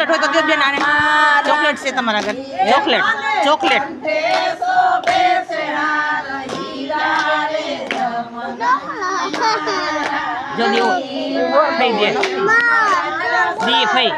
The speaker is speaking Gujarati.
ચોકલેટ હોય તો દે બેન આને ચોકલેટ છે તમારા ઘર ચોકલેટ ચોકલેટ જો દેવો ફઈ દે દી ફઈ